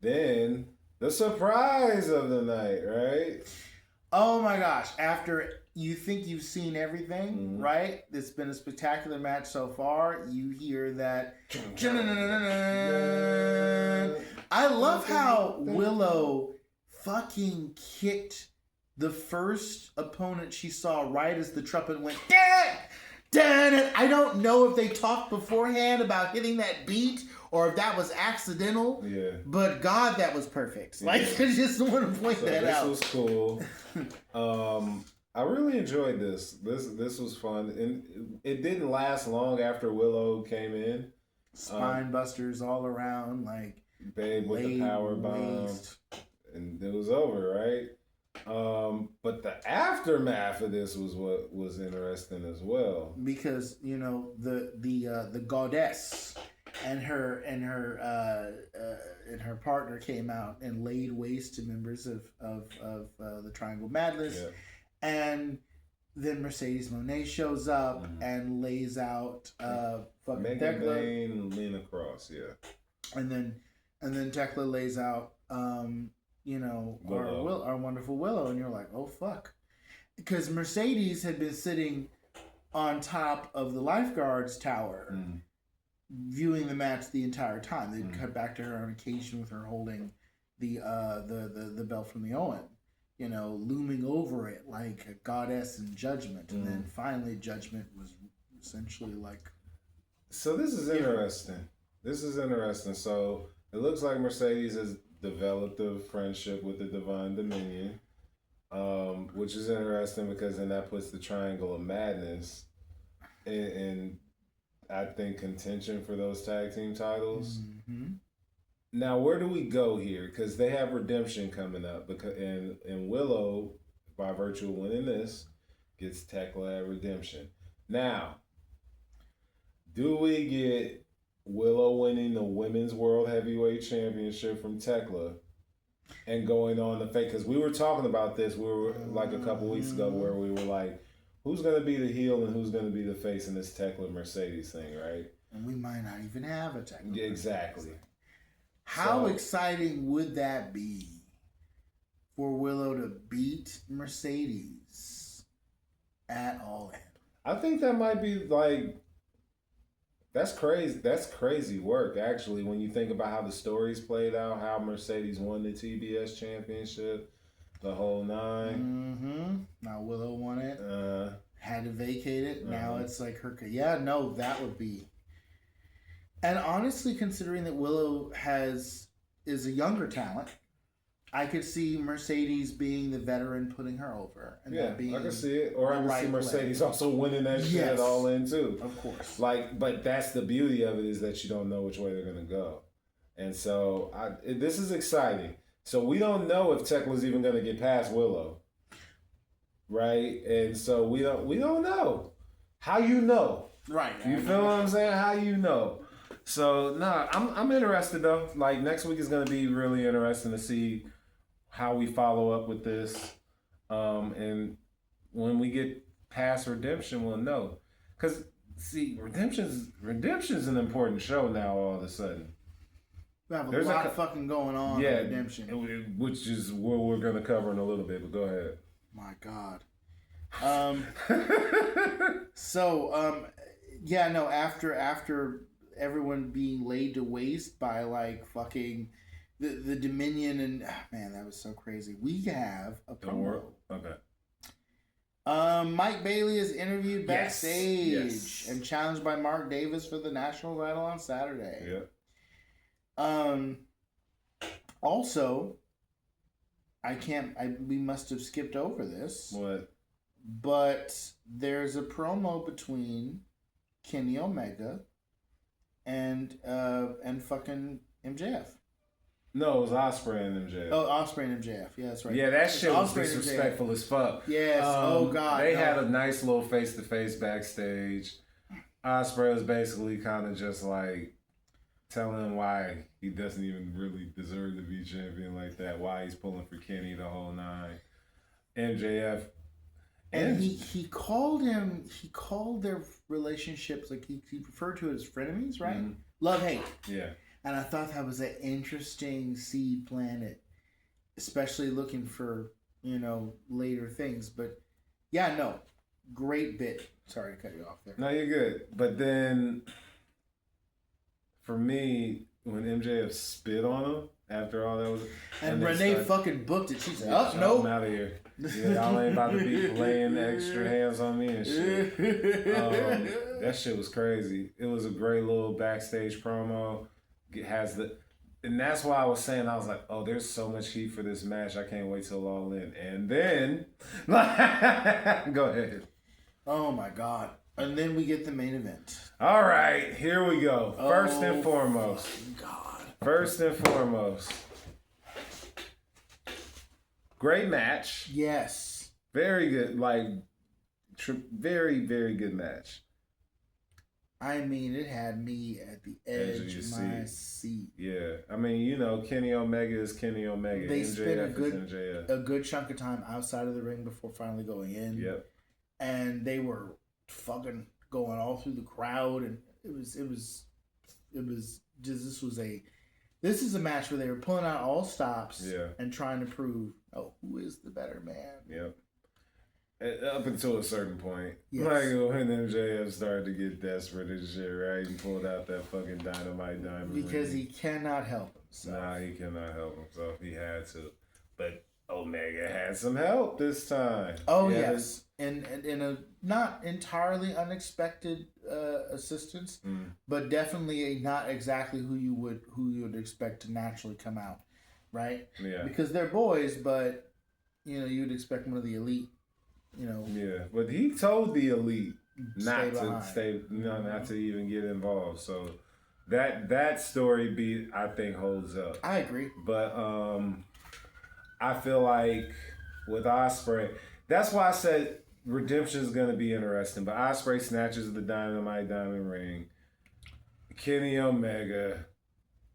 Then the surprise of the night, right? Oh my gosh! After you think you've seen everything, right? It's been a spectacular match so far. You hear that. I love how Willow fucking kicked the first opponent she saw right as the trumpet went. Damn it! I don't know if they talked beforehand about hitting that beat or if that was accidental. Yeah. But God, that was perfect. Like, I just want to point that out. This was cool. I really enjoyed this. This was fun, and it didn't last long after Willow came in. Spine busters all around, like Babe with the power bomb, and it was over, right? But the aftermath of this was what was interesting as well, because you know the goddess and her partner came out and laid waste to members of the Triangle Madness, and then Mercedes Moné shows up and lays out fucking Megan Tekla, and Lena Cross, and then Tekla lays out Willow. Our wonderful Willow, and you're like, oh fuck, because Mercedes had been sitting on top of the lifeguards tower, viewing the match the entire time. They'd cut back to her on occasion with her holding the belt from the Owen, you know, looming over it like a goddess in Judgment, and then finally Judgment was essentially like. So this is interesting. So it looks like Mercedes has developed a friendship with the Divine Dominion, which is interesting because then that puts the Triangle of Madness in I think contention for those tag team titles. Now, where do we go here? Because they have Redemption coming up, and Willow, by virtue of winning this, gets Tekla at Redemption. Now, do we get Willow winning the Women's World Heavyweight Championship from Tekla and going on the fake? Because we were talking about this. We were like a couple weeks ago where we were like, who's going to be the heel and who's going to be the face in this Tekla Mercedes thing, right? And we might not even have a Tekla. Yeah, exactly. How exciting would that be for Willow to beat Mercedes at All In? I think that might be like, that's crazy. That's crazy work, actually, when you think about how the stories played out, how Mercedes won the TBS championship, the whole nine. Now Willow won it. Had to vacate it. Now it's like her. Yeah, no, that would be. And honestly, considering that Willow is a younger talent, I could see Mercedes being the veteran putting her over. And that being I can see it. Or I can see Mercedes also winning that shit All In too. Of course. But that's the beauty of it, is that you don't know which way they're going to go. And so this is exciting. So we don't know if Tekla's even going to get past Willow. Right? And so we don't know. How you know? Right. You feel what I'm saying? How you know? So I'm interested though. Like next week is going to be really interesting to see how we follow up with this, and when we get past Redemption, we'll know. Because see, Redemption's an important show now. All of a sudden, we have a lot of fucking going on. Yeah, Redemption, which is what we're going to cover in a little bit. But go ahead. My God. After everyone being laid to waste by like fucking the Dominion and man, that was so crazy. We have a promo. Okay. Mike Bailey is interviewed backstage Yes. and challenged by Mark Davis for the national title on Saturday. Yeah. Also, we must have skipped over this. What? But there's a promo between Kenny Omega and fucking MJF. No, it was Ospreay and MJF. Oh, Ospreay and MJF. Yeah, that's right. Yeah, that shit was Ospreay and disrespectful as fuck. Yes. Oh God. They had a nice little face-to-face backstage. Ospreay was basically kind of just like telling him why he doesn't even really deserve to be champion like that. Why he's pulling for Kenny the whole nine. MJF. And he called their relationships, like he referred to it as frenemies, right? Mm-hmm. Love, hate. Yeah. And I thought that was an interesting seed planted, especially looking for, later things. But yeah, no, great bit. Sorry to cut you off there. No, you're good. But then, for me, when MJF spit on him after all that was, and Renee fucking booked it. She said, "Oh no, I'm out of here. Y'all ain't about to be laying extra hands on me and shit." That shit was crazy. It was a great little backstage promo. It has and that's why I was saying, I was like, oh, there's so much heat for this match. I can't wait till All In. And then, go ahead. Oh my God. And then we get the main event. All right, here we go. First and foremost. God. First and foremost. Great match. Yes. Very good. Very, very good match. I mean, it had me at the edge of my seat. Yeah. I mean, Kenny Omega is Kenny Omega. They MJF spent MJF. a good chunk of time outside of the ring before finally going in. Yep. And they were fucking going all through the crowd, and this is a match where they were pulling out all stops and trying to prove, who is the better man. Yep. Up until a certain point. Yes. Like when MJF started to get desperate and shit, right? He pulled out that fucking Dynamite diamond because ring. he cannot help himself. Nah, he cannot help himself. He had to. But Omega had some help this time. Oh, yes. And in a not entirely unexpected assistance, but definitely not exactly who you would expect to naturally come out, right? Yeah. Because they're boys, but you would expect one of the elite. Yeah, but he told the elite not to even get involved. So that story beat, I think, holds up. I agree. But I feel like with Ospreay, that's why I said redemption is going to be interesting. But Ospreay snatches the Dynamite diamond ring. Kenny Omega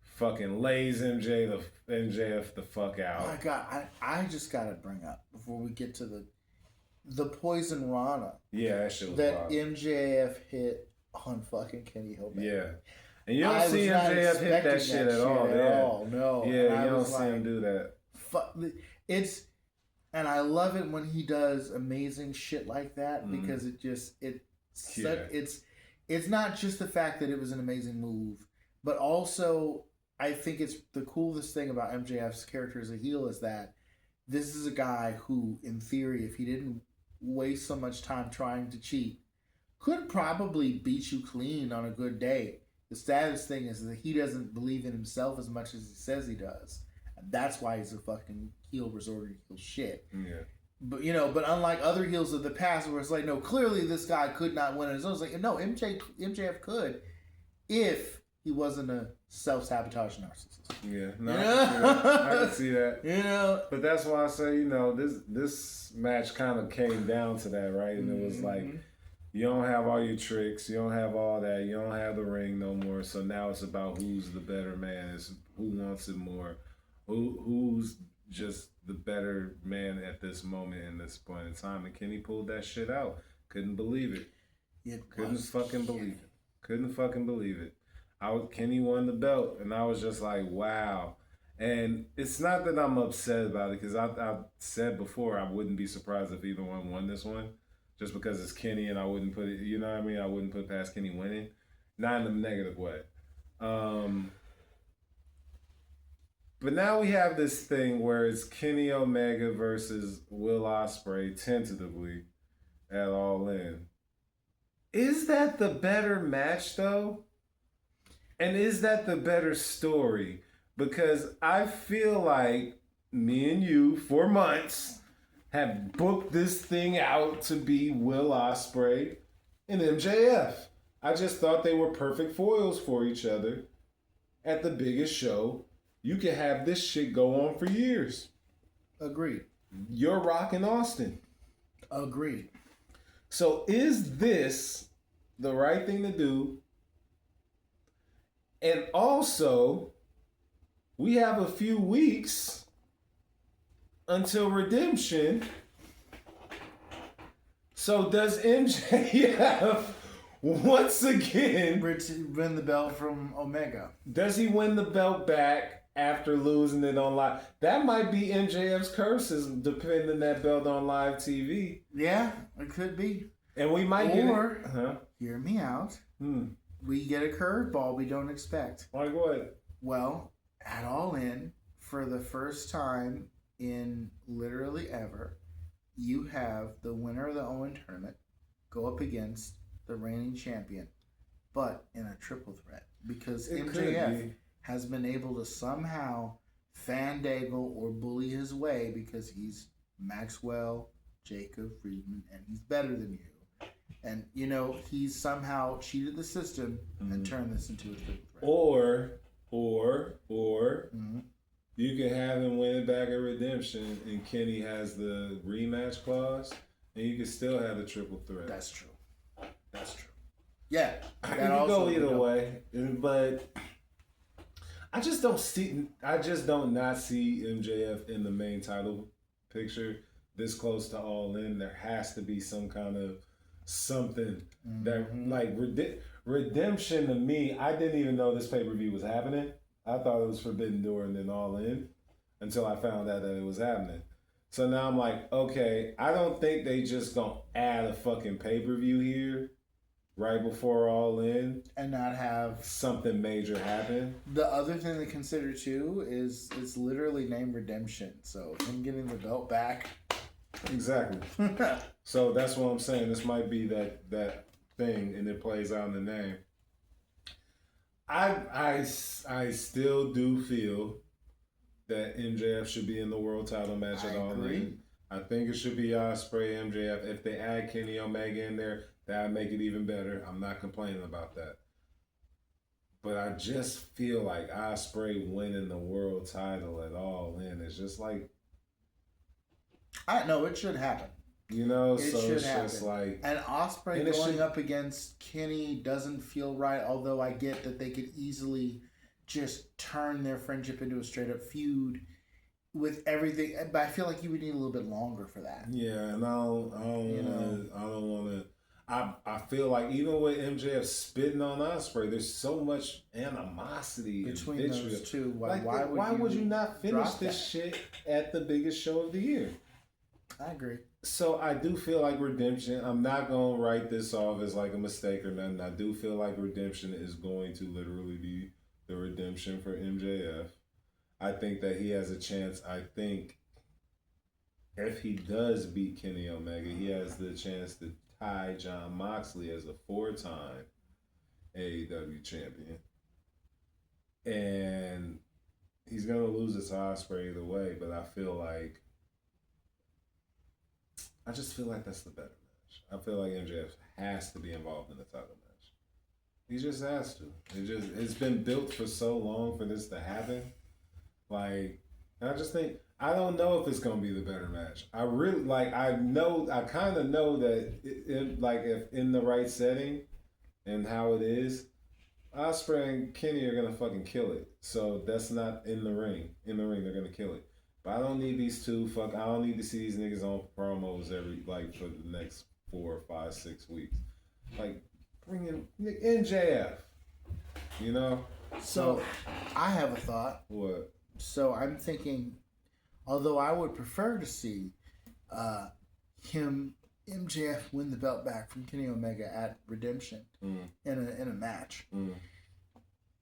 fucking lays MJF the fuck out. Oh my God, I just got to bring up before we get to the poison Rana. Yeah, that shit was that wild. MJF hit on fucking Kenny Omega. Yeah. And you don't see MJF hit that shit at all. No. Yeah, you don't see him do that. And I love it when he does amazing shit like that because it's not just the fact that it was an amazing move, but also I think it's the coolest thing about MJF's character as a heel is that this is a guy who, in theory, if he didn't waste so much time trying to cheat, could probably beat you clean on a good day. The saddest thing is that he doesn't believe in himself as much as he says he does. And that's why he's a fucking heel resorter to heel shit. Yeah. But unlike other heels of the past where it's like, no, clearly this guy could not win on his own. It's like, no, MJF could if he wasn't a self-sabotage narcissist. Yeah, no, I can see that. But that's why I say, this match kind of came down to that, right? And it was like, you don't have all your tricks, you don't have all that, you don't have the ring no more. So now it's about who's the better man, it's who wants it more, who's just the better man at this moment in this point in time. And Kenny pulled that shit out. Couldn't believe it. Couldn't fucking believe it. Kenny won the belt, and I was just like, wow. And it's not that I'm upset about it, because I said before I wouldn't be surprised if either one won this one, just because it's Kenny, and I wouldn't put it, you know what I mean? I wouldn't put past Kenny winning, not in a negative way. But now we have this thing where it's Kenny Omega versus Will Ospreay tentatively at All In. Is that the better match though? And is that the better story? Because I feel like me and you for months have booked this thing out to be Will Ospreay and MJF. I just thought they were perfect foils for each other at the biggest show. You could have this shit go on for years. Agreed. You're rocking Austin. Agreed. So is this the right thing to do? And also, we have a few weeks until Redemption. So does MJF once again win the belt from Omega? Does he win the belt back after losing it on live? That might be MJF's curses, depending that belt on live TV. Yeah, it could be. And we might hear me out. We get a curveball we don't expect. Like what? Well, at All In, for the first time in literally ever, you have the winner of the Owen tournament go up against the reigning champion, but in a triple threat. Because MJF has been able to somehow fandangle or bully his way because he's Maxwell, Jacob, Friedman, and he's better than you. And, you know, he's somehow cheated the system and turned this into a triple threat. Or you can have him win it back at Redemption and Kenny has the rematch clause and you can still have the triple threat. That's true. Yeah. I can go either way. But I just don't not see MJF in the main title picture this close to All In. There has to be some kind of something that like Redemption to me. I didn't even know this pay-per-view was happening. I thought it was Forbidden Door and then All In until I found out that it was happening. So now I'm like, okay, I don't think they just gonna add a fucking pay-per-view here right before All In and not have something major happen. The other thing to consider too is it's literally named Redemption. So him getting the belt back. Exactly. So that's what I'm saying. This might be that thing and it plays out in the name. I still do feel that MJF should be in the world title match at All In. I think it should be Ospreay, MJF. If they add Kenny Omega in there, that would make it even better. I'm not complaining about that. But I just feel like Ospreay winning the world title at All In is just like... I know, it should happen. You know, it so should it's happen. Just like... And Ospreay going up against Kenny doesn't feel right, although I get that they could easily just turn their friendship into a straight up feud with everything. But I feel like you would need a little bit longer for that. Yeah, and I don't want to. I feel like even with MJF spitting on Ospreay, there's so much animosity between those two. Why would you not finish this shit at the biggest show of the year? I agree. So I do feel like Redemption. I'm not gonna write this off as like a mistake or nothing. I do feel like Redemption is going to literally be the redemption for MJF. I think that he has a chance. I think if he does beat Kenny Omega, he has the chance to tie Jon Moxley as a 4-time AEW champion. And he's going to lose it to Ospreay either way, but I just feel like that's the better match. I feel like MJF has to be involved in the title match. He just has to. It's been built for so long for this to happen. Like, I just think, I don't know if it's going to be the better match. I really, I kind of know that, if in the right setting and how it is, Ospreay and Kenny are going to fucking kill it. So that's not in the ring. In the ring, they're going to kill it. But I don't need these two, I don't need to see these niggas on promos for the next 4, 5, 6 weeks. Bring in MJF. You know? So, I have a thought. What? So I'm thinking, although I would prefer to see MJF win the belt back from Kenny Omega at Redemption in a match.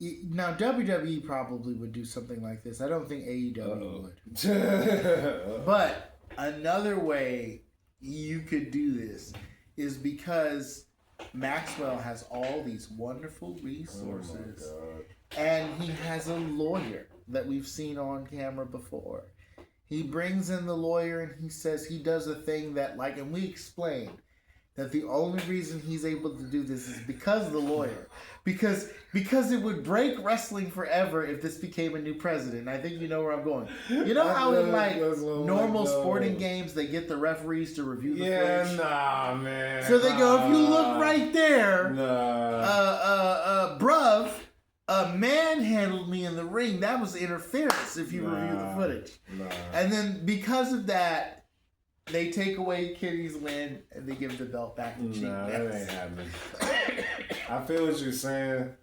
Now WWE probably would do something like this. I don't think AEW would. But another way you could do this is because Maxwell has all these wonderful resources, and he has a lawyer that we've seen on camera before. He brings in the lawyer and he says he does a thing that, like, and we explain that the only reason he's able to do this is because of the lawyer. Because it would break wrestling forever if this became a new president. I think you know where I'm going. You know how in like normal sporting games they get the referees to review the footage? Nah, man. So they go, if you look right there, bruv, a man handled me in the ring. That was interference if you review the footage. And then because of that, they take away Kenny's win and they give the belt back to Cheap. Nah, that ain't happening. I feel what you're saying.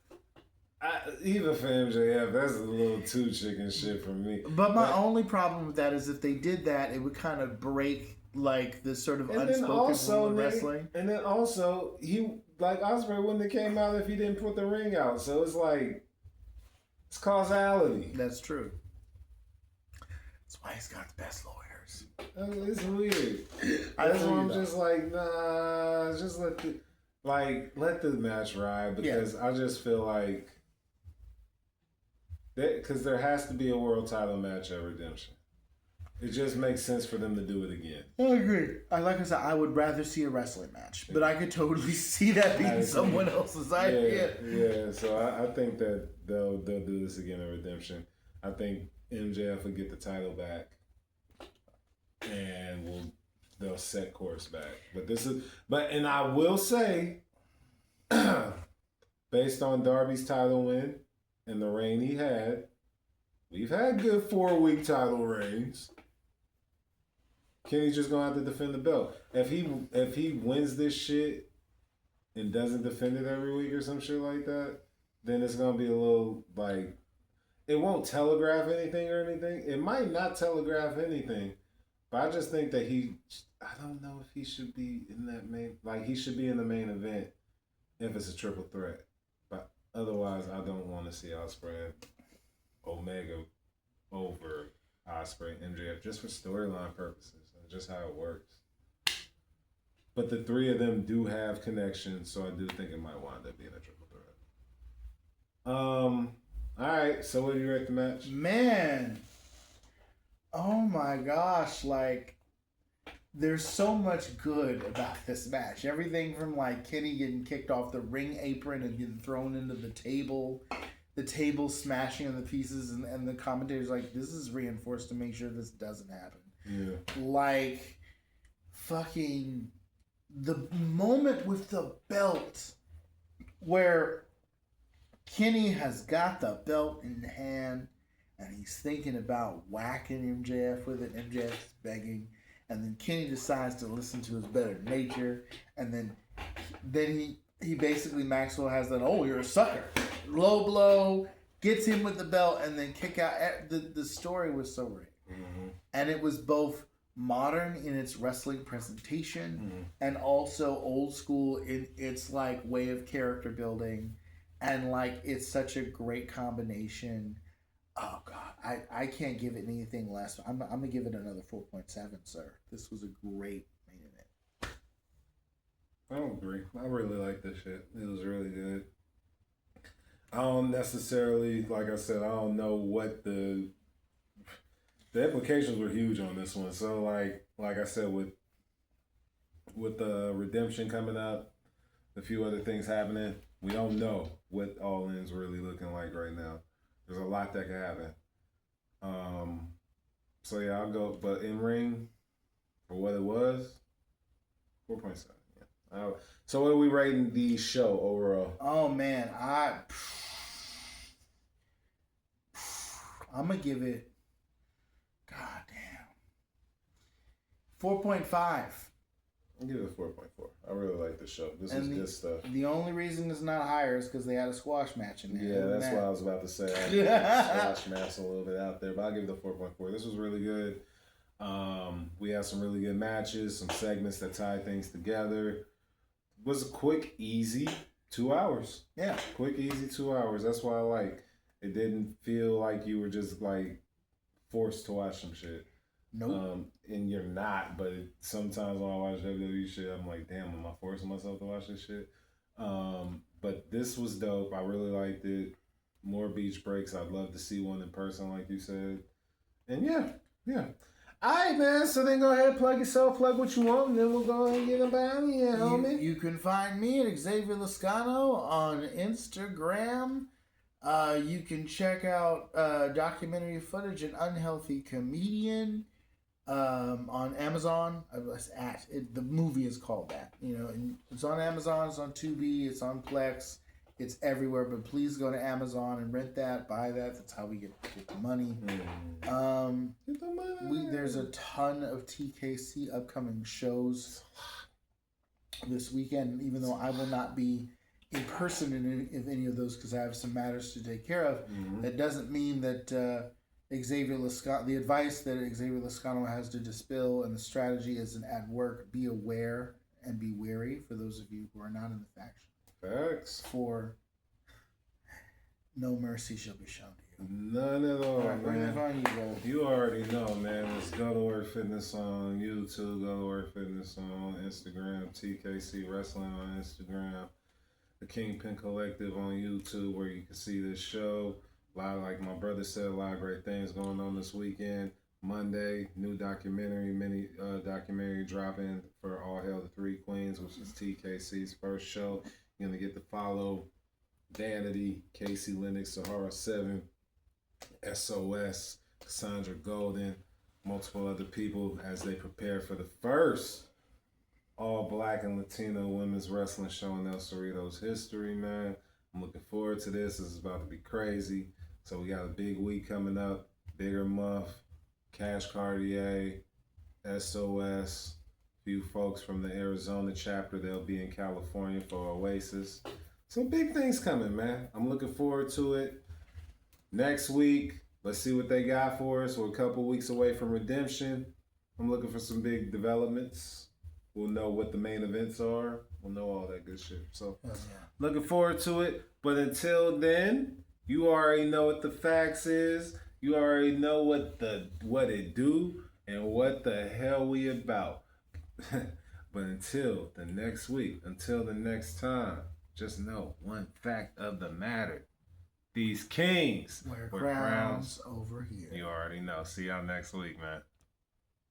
Even for MJF, that's a little too chicken shit for me. But my only problem with that is if they did that, it would kind of break like this sort of unspoken rule in wrestling. And then also, he like Ospreay wouldn't have came out if he didn't put the ring out. So it's like it's causality. That's true. That's why he's got the best lawyers. It's weird. That's why I'm just like, nah, just let the match ride, because I just feel like because there has to be a world title match at Redemption. It just makes sense for them to do it again. I agree. Like I said, I would rather see a wrestling match, but I could totally see that being someone else's idea. Yeah. So I think that they'll do this again at Redemption. I think MJF will get the title back, and they'll set course back. And I will say, based on Darby's title win and the reign he had, we've had good 4-week title reigns. Kenny's just gonna have to defend the belt. If he wins this shit and doesn't defend it every week or some shit like that, then it's gonna be a little like, it won't telegraph anything or anything. It might not telegraph anything. But I just think that I don't know if he should be in that he should be in the main event if it's a triple threat. But otherwise, I don't want to see Ospreay Omega over Ospreay MJF just for storyline purposes and just how it works. But the three of them do have connections, so I do think it might wind up being a triple threat. All right, so what do you rate the match? Man. Oh my gosh, like, there's so much good about this match. Everything from, like, Kenny getting kicked off the ring apron and getting thrown into the table smashing on the pieces, and the commentators like, this is reinforced to make sure this doesn't happen. Yeah. Like, fucking, the moment with the belt where Kenny has got the belt in hand, and he's thinking about whacking MJF with it. MJF's begging. And then Kenny decides to listen to his better nature. And then he basically, Maxwell has that, oh, you're a sucker. Low blow, gets him with the belt, and then kick out. The story was so great. Mm-hmm. And it was both modern in its wrestling presentation and also old school in its, like, way of character building. And, like, it's such a great combination. Oh, God. I can't give it anything less. I'm going to give it another 4.7, sir. This was a great main event. I don't agree. I really like this shit. It was really good. I don't necessarily, like I said, I don't know what the implications were huge on this one. So, like I said, with the Redemption coming up, a few other things happening, we don't know what All In's really looking like right now. There's a lot that could happen. So yeah, I'll go. But in ring, for what it was, 4.7. Yeah. So what are we rating the show overall? Oh man, I'm gonna give it. God damn. 4.5. I'll give it a 4.4. I really like the show. This was good stuff. The only reason it's not higher is because they had a squash match in there. Yeah, that's what I was about to say. I had squash match a little bit out there, but I'll give it a 4.4. This was really good. We had some really good matches, some segments that tie things together. It was quick, easy. 2 hours. Yeah. Quick, easy 2 hours. That's why I like it. Didn't feel like you were just like forced to watch some shit. Nope. And you're not, but sometimes when I watch WWE shit, I'm like, damn, am I forcing myself to watch this shit? But this was dope. I really liked it. More beach breaks. I'd love to see one in person, like you said. And yeah. All right, man. So then go ahead, plug yourself, plug what you want, and then we'll go and get about it, homie. You can find me at Xavier Lascano on Instagram. You can check out documentary footage, An Unhealthy Comedian, on Amazon. The movie is called that. And it's on Amazon, it's on Tubi, it's on Plex, it's everywhere. But please go to Amazon and rent that, buy that. That's how we get the money. Get the money. There's a ton of TKC upcoming shows this weekend, even though I will not be in person in any of those because I have some matters to take care of. That doesn't mean that Xavier Lascano, the advice that Xavier Lascano has to dispel and the strategy isn't at work. Be aware and be wary for those of you who are not in the faction. Facts. For no mercy shall be shown to you. None at all, Right, bring man. it on you, bro. You already know, man. It's Go to Work Fitness on YouTube, Go to Work Fitness on Instagram, TKC Wrestling on Instagram, the Kingpin Collective on YouTube, where you can see this show. Like my brother said, a lot of great things going on this weekend. Monday, new mini documentary dropping for All Hail the Three Queens, which is TKC's first show. You're going to get to follow Vanity, Casey Lennox, Sahara 7, SOS, Cassandra Golden, multiple other people as they prepare for the first all Black and Latino women's wrestling show in El Cerrito's history, man. I'm looking forward to this. This is about to be crazy. So we got a big week coming up. Bigger Muff, Cash Cartier, SOS, few folks from the Arizona chapter. They'll be in California for Oasis. Some big things coming, man. I'm looking forward to it. Next week, let's see what they got for us. We're a couple weeks away from Redemption. I'm looking for some big developments. We'll know what the main events are. We'll know all that good shit. So, looking forward to it. But until then, you already know what the facts is. You already know what it do and what the hell we about. But until the next week, until the next time, just know one fact of the matter. These kings wear crowns over here. You already know. See y'all next week, man.